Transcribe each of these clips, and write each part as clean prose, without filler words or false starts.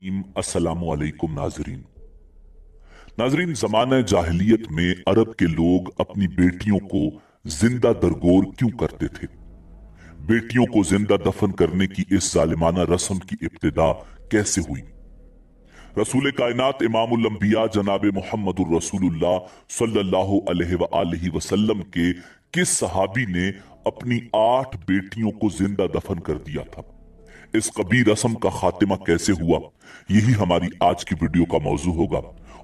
अस्सलामु अलैकुम नाजरीन। नाजरीन, ज़माना जाहिलियत में अरब के लोग अपनी बेटियों को जिंदा दरगोर क्यों करते थे? बेटियों को जिंदा दफन करने की इस जालिमाना रस्म की इब्तिदा कैसे हुई? रसूल कायनात इमामुल अंबिया जनाब मुहम्मदुर रसूलुल्लाह सल्लल्लाहु अलैहि वसल्लम के किस सहाबी ने अपनी 8 बेटियों को जिंदा दफन कर दिया था? इस कबीर रस्म का खात्मा कैसे हुआ, यही हमारी आज की वीडियो का मौजू होगा।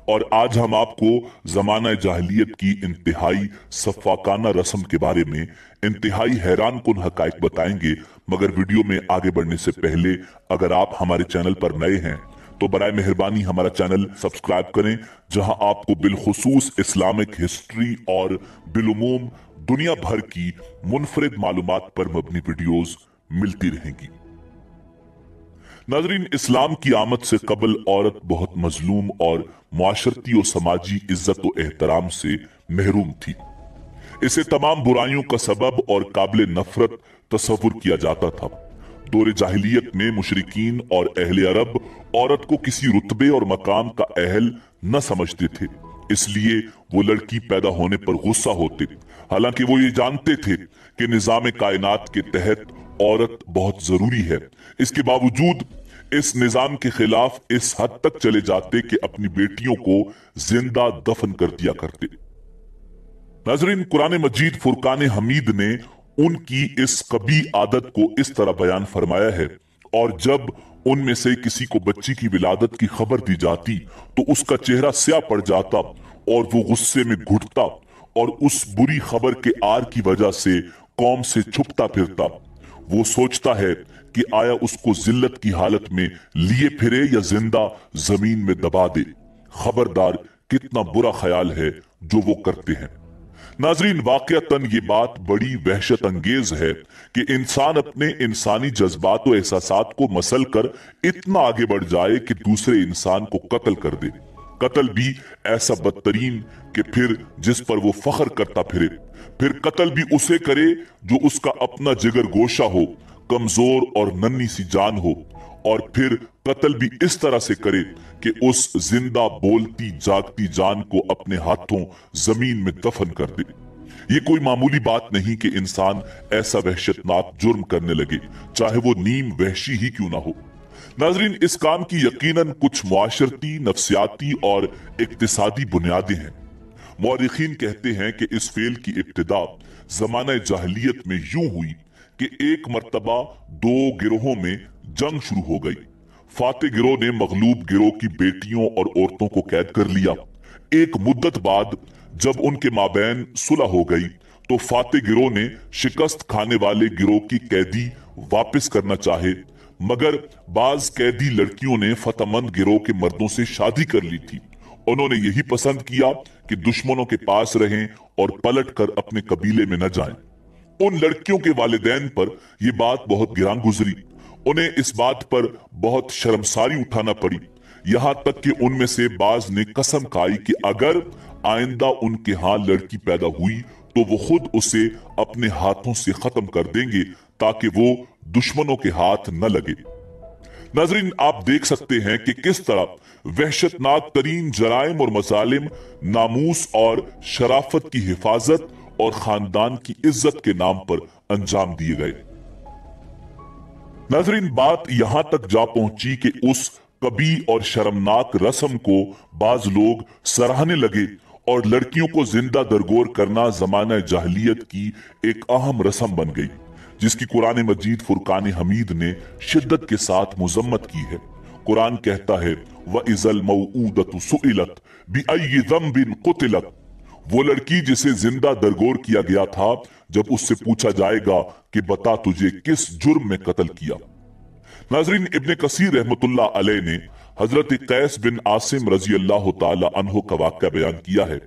और आज हम आपको जमाना जाहिलियत की इंतहाई सफाकाना रस्म के बारे में इंतहाई हैरान कुन हकायक बताएंगे। मगर वीडियो में आगे बढ़ने से पहले अगर आप हमारे चैनल पर नए हैं तो बराए मेहरबानी हमारा चैनल सब्सक्राइब करें, जहां आपको बिलखुसूस इस्लामिक हिस्ट्री और बिलुमूम दुनिया भर की मुनफरिद मालूमात पर मबनी वीडियोस मिलती रहेंगी। नाजरीन, इस्लाम की आमद से कबल औरत बहुत मजलूम और मुआशरती और समाजी इज्जत और एहतराम से महरूम थी। इसे तमाम बुराइयों का सबब और काबिल नफरत तस्वुर किया जाता था। दौरे जाहिलियत में मुशरिकीन और अहले अरब औरत को किसी रुतबे और मकाम का अहल न समझते थे, इसलिए वो लड़की पैदा होने पर गुस्सा होते। हालांकि वो ये जानते थे कि निजाम कायनात के तहत औरत बहुत जरूरी है। इसके बावजूद इस निजाम के खिलाफ इस हद तक चले जाते कि अपनी बेटियों को जिंदा दफन कर दिया करते। नाजरीन, कुरान मजीद फुरकान हमीद ने उनकी इस कबी आदत को इस तरह बयान फरमाया है, और जब उनमें से किसी को बच्ची की विलादत की खबर दी जाती तो उसका चेहरा स्याह पड़ जाता और वो गुस्से में घुटता और उस बुरी खबर के आर की वजह से कौम से छुपता फिरता। वो सोचता है कि आया उसको जिल्लत की हालत में लिए फिरे या जिंदा जमीन में दबा दे। खबरदार, कितना बुरा ख्याल है जो वो करते हैं। नाजरीन, वाकयातन ये बात बड़ी वहशत अंगेज है कि इंसान अपने इंसानी जज्बात और एहसासात को मसल कर इतना आगे बढ़ जाए कि दूसरे इंसान को कत्ल कर दे। कत्ल भी ऐसा बदतरीन कि फिर जिस पर वो फख्र करता फिरे। फिर कत्ल भी उसे करे जो उसका अपना जिगर गोशा हो, कमजोर और नन्ही सी जान हो। और फिर कत्ल भी इस तरह से करे कि उस जिंदा बोलती जागती जान को अपने हाथों जमीन में दफन कर दे। ये कोई मामूली बात नहीं कि इंसान ऐसा वहशतनाक जुर्म करने लगे, चाहे वो नीम वहशी ही क्यों ना हो। नाजरीन, इस काम की यकीनन कुछ मुआशरती, नफ्सियाती और इक्तिसादी बुनियादें हैं। मौरिखीन कहते हैं कि इस फेल की इब्तिदा जमाना जाहिलियत में यूं हुई कि एक मर्तबा 2 गिरोहों में जंग शुरू हो गई। फाते गिरोह ने मगलूब गिरोह की बेटियों और औरतों को कैद कर लिया। एक मुद्दत बाद जब उनके माबैन सुलह हो गई तो फाते गिरोह ने शिकस्त खाने वाले गिरोह की कैदी वापस करना चाहे, मगर बाज कैदी लड़कियों ने फतमंद गिरोह के मर्दों से शादी कर ली थी। उन्होंने यही पसंद किया कि दुश्मनों के पास रहें और पलट कर अपने कबीले में न जाएं। उन लड़कियों के वालिदैन पर यह बात बहुत गिरान गुजरी। उन्हें इस बात पर बहुत शर्मसारी उठाना पड़ी। यहां तक कि उनमें से बाज ने कसम खाई कि अगर आइंदा उनके यहां लड़की पैदा हुई तो वो खुद उसे अपने हाथों से खत्म कर देंगे ताकि वो दुश्मनों के हाथ न लगे। नाजरीन, आप देख सकते हैं कि किस तरह वहशतनाक तरीन जराइम और मजालिम नामूस और शराफत की हिफाजत और खानदान की इज्जत के नाम पर अंजाम दिए गए। नाजरीन, बात यहां तक जा पहुंची कि उस कबी और शर्मनाक रस्म को बाज लोग सराहने लगे और लड़कियों को जिंदा दरगोर करना जमाना जाहिलियत की एक अहम रस्म बन गई, जिसकी कुरान मजीद फुरकान हमीद ने शिद्दत के साथ मुजम्मत की है। कुरान कहता है, व इज़ल मौऊदतु सुइलत बिअय्यि ज़ंबिन क़ुतिलत। वो लड़की जिसे जिंदा दरगोर किया गया था, जब उससे पूछा जाएगा कि बता तुझे किस जुर्म में कत्ल किया। नाजरीन, इब्ने कसीर रहमतुल्लाह अलैह ने हजरत कैस बिन आसिम रजी अल्लाह ताला अन्हु का वाक़या बयान किया है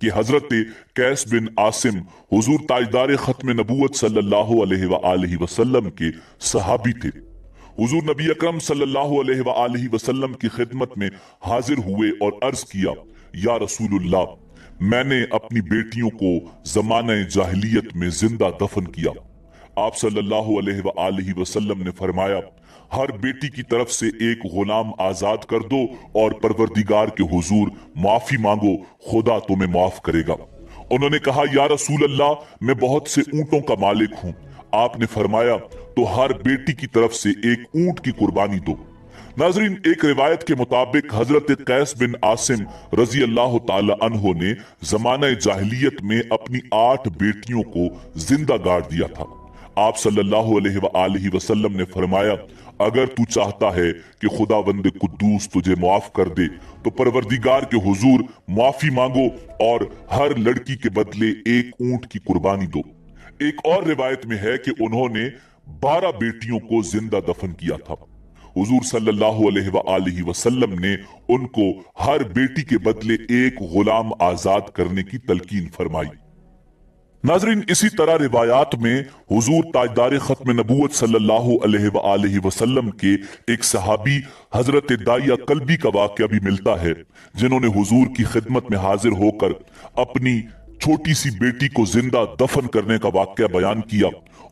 कि हजरत कैस बिन आसिम हुजूर ताजदार खत्म नबूवत सल्लल्लाहु अलैहि वसल्लम के सहाबी थे। हुजूर नबी अकरम सल्लल्लाहु अलैहि वसल्लम की खिदमत में हाजिर हुए और अर्ज किया, या रसूलुल्लाह, मैंने अपनी बेटियों को जमाने जाहिलियत में जिंदा दफन किया। आप सल्लल्लाहु अलैहि वसल्लम ने फरमाया, हर बेटी की तरफ से एक गुलाम आजाद कर दो और परवरदिगार के हुजूर माफी मांगो, खुदा तुम्हें माफ करेगा। उन्होंने कहा, या रसूल अल्लाह, मैं बहुत से ऊंटों का मालिक हूं। आपने फरमाया, तो हर बेटी की तरफ से एक ऊंट की कुर्बानी दो। नाजरीन, एक रिवायत के मुताबिक हजरत कैस बिन आसिम रजी अल्लाह ताला अन्हो ने जमाना जाहिलियत में अपनी 8 बेटियों को जिंदा गाड़ दिया था। आप सल्लल्लाहु अलैहि वसल्लम ने फरमाया, अगर तू चाहता है कि खुदावंद कुद्दूस तुझे माफ कर दे तो परवरदिगार के हुजूर माफी मांगो और हर लड़की के बदले एक ऊंट की कुर्बानी दो। एक और रिवायत में है कि उन्होंने 12 बेटियों को जिंदा दफन किया था। हुजूर सल्लल्लाहु अलैहि वसल्लम ने उनको हर बेटी के बदले एक गुलाम आजाद करने की तलकीन फरमाई। नाजरीन, इसी तरह रिवायात में हुजूर ताजदार खत्म नबूवत सल्लल्लाहु अलैहि वसल्लम के एक सहाबी हजरत दाइया कल्बी का वाकया भी मिलता है, जिन्होंने हुजूर की खिदमत में हाजिर होकर अपनी छोटी सी बेटी को जिंदा दफन करने का वाकया बयान किया।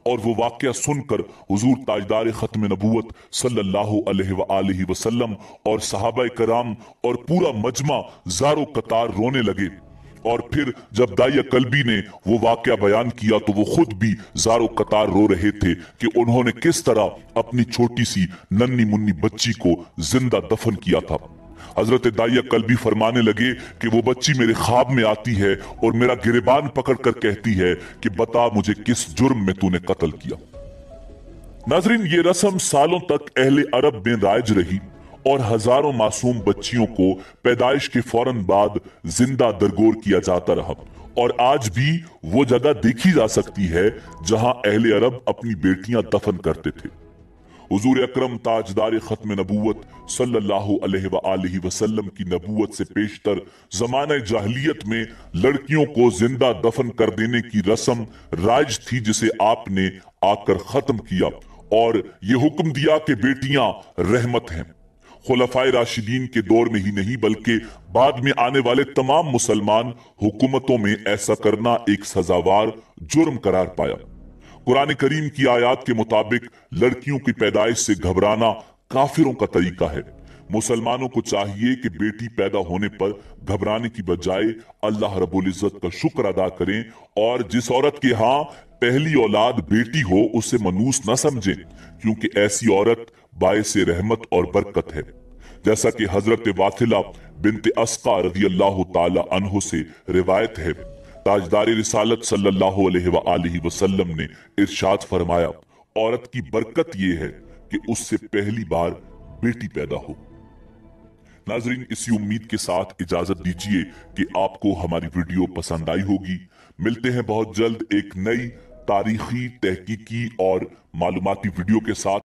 और वो वाकया सुनकर हुजूर ताजदार खत्म नबूवत सल्लल्लाहु अलैहि वसल्लम और सहाबा कराम और पूरा मजमा ज़ारो कतार रोने लगे। और फिर जब दाइया कल्बी ने वो वाकया बयान किया तो वो खुद भी ज़ारो कतार रो रहे थे कि उन्होंने किस तरह अपनी छोटी सी नन्ही मुन्नी बच्ची को जिंदा दफन किया था। हजरत दाइया कल्बी फरमाने लगे कि वो बच्ची मेरे ख्वाब में आती है और मेरा गिरेबान पकड़ कर कहती है कि बता मुझे किस जुर्म में तूने कत्ल किया। नाजरीन, ये रस्म सालों तक अहले अरब में राइज रही और हजारों मासूम बच्चियों को पैदाइश के फौरन बाद जिंदा दरगोर किया जाता रहा। और आज भी वो जगह देखी जा सकती है जहां अहले अरब अपनी बेटियां दफन करते थे। हुजूर अकरम ताजदार खत्म नबूवत सल्लल्लाहु अलैहि वसल्लम की नबूवत से पेशतर जमाना जाहिलियत में लड़कियों को जिंदा दफन कर देने की रस्म राइज थी, जिसे आपने आकर खत्म किया और ये हुक्म दिया कि बेटियां रहमत हैं। खुलफाए राशिदीन के दौर में ही नहीं बल्कि बाद में आने वाले तमाम मुसलमान हुकूमतों में ऐसा करना एक सजावार जुर्म करार पाया। कुरान करीम की आयत के मुताबिक लड़कियों की पैदाइश से घबराना काफिरों का तरीका है। मुसलमानों को चाहिए कि बेटी पैदा होने पर घबराने की बजाय अल्लाह रब्बुल इज्जत का शुक्र अदा करें और जिस औरत के यहाँ पहली औलाद बेटी हो उसे मनूस न समझें, क्योंकि ऐसी औरत बायसे रहमत और बरकत है। जैसा कि हजरत वाथिला बिनते अस्का रज़ी अल्लाह ताला अन्हो से रिवायत है, ताजदार रिसालत सल्लल्लाहु अलैहि वसल्लम ने इरशाद फरमाया, औरत की बरकत यह है कि उससे पहली बार बेटी पैदा हो। नाजरीन, इसी उम्मीद के साथ इजाजत दीजिए कि आपको हमारी वीडियो पसंद आई होगी। मिलते हैं बहुत जल्द एक नई तारीखी, तहकीकी और मालूमाती वीडियो के साथ।